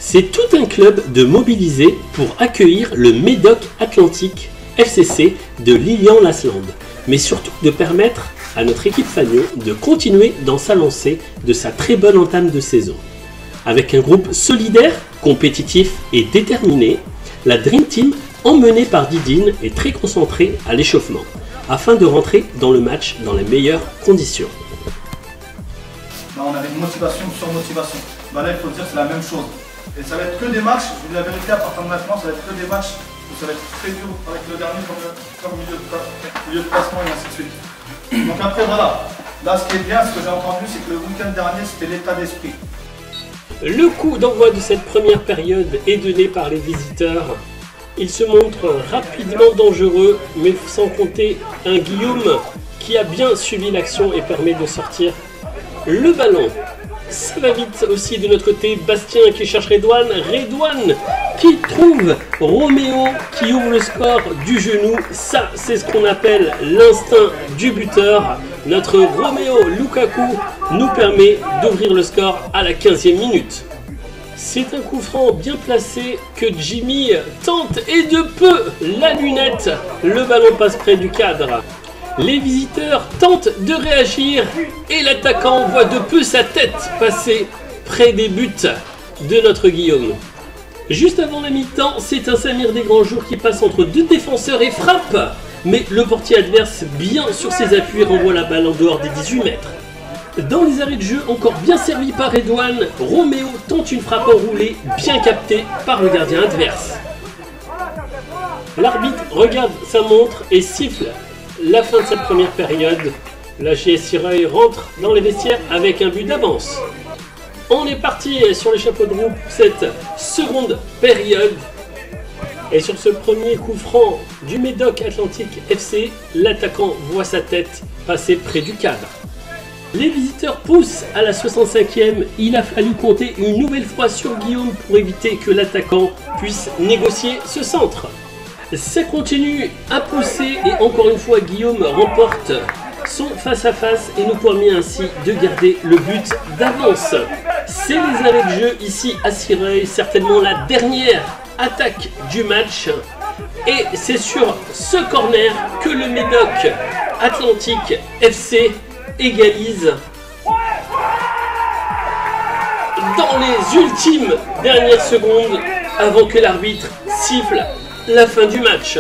C'est tout un club de mobilisés pour accueillir le Médoc Atlantique FCC de Lilian-Lasland, mais surtout de permettre à notre équipe Fagnon de continuer dans sa lancée de sa très bonne entame de saison. Avec un groupe solidaire, compétitif et déterminé, la Dream Team, emmenée par Didine, est très concentrée à l'échauffement, afin de rentrer dans le match dans les meilleures conditions. Là, on avait une motivation sur motivation. Là, il faut dire que c'est la même chose. Et ça va être que des matchs, je vous dis la vérité, à partir de maintenant, ça va être que des matchs où ça va être très dur avec le dernier comme milieu de classement et ainsi de suite. Donc après, voilà. Là, ce qui est bien, ce que j'ai entendu, c'est que le week-end dernier, c'était l'état d'esprit. Le coup d'envoi de cette première période est donné par les visiteurs. Ils se montrent rapidement dangereux, mais sans compter un Guillaume qui a bien suivi l'action et permet de sortir le ballon. Ça va vite aussi de notre côté, Bastien qui cherche Redouane, Redouane qui trouve Roméo qui ouvre le score du genou. Ça, c'est ce qu'on appelle l'instinct du buteur. Notre Roméo Lukaku nous permet d'ouvrir le score à la 15e minute. C'est un coup franc bien placé que Jimmy tente et de peu la lunette. Le ballon passe près du cadre. Les visiteurs tentent de réagir et l'attaquant voit de peu sa tête passer près des buts de notre Guillaume. Juste avant la mi-temps, c'est un Samir Desgrands-Jours qui passe entre deux défenseurs et frappe. Mais le portier adverse, bien sur ses appuis, renvoie la balle en dehors des 18 mètres. Dans les arrêts de jeu, encore bien servi par Redouane, Roméo tente une frappe enroulée, bien captée par le gardien adverse. L'arbitre regarde sa montre et siffle la fin de cette première période. La GS Sireuil rentre dans les vestiaires avec un but d'avance. On est parti sur les chapeaux de roue pour cette seconde période. Et sur ce premier coup franc du Médoc Atlantique FC, l'attaquant voit sa tête passer près du cadre. Les visiteurs poussent à la 65e. Il a fallu compter une nouvelle fois sur Guillaume pour éviter que l'attaquant puisse négocier ce centre. Ça continue à pousser et encore une fois Guillaume remporte son face-à-face et nous permet ainsi de garder le but d'avance. C'est les arrêts de jeu ici à Sireuil, certainement la dernière attaque du match. Et c'est sur ce corner que le Médoc Atlantique FC égalise dans les ultimes dernières secondes avant que l'arbitre siffle la fin du match.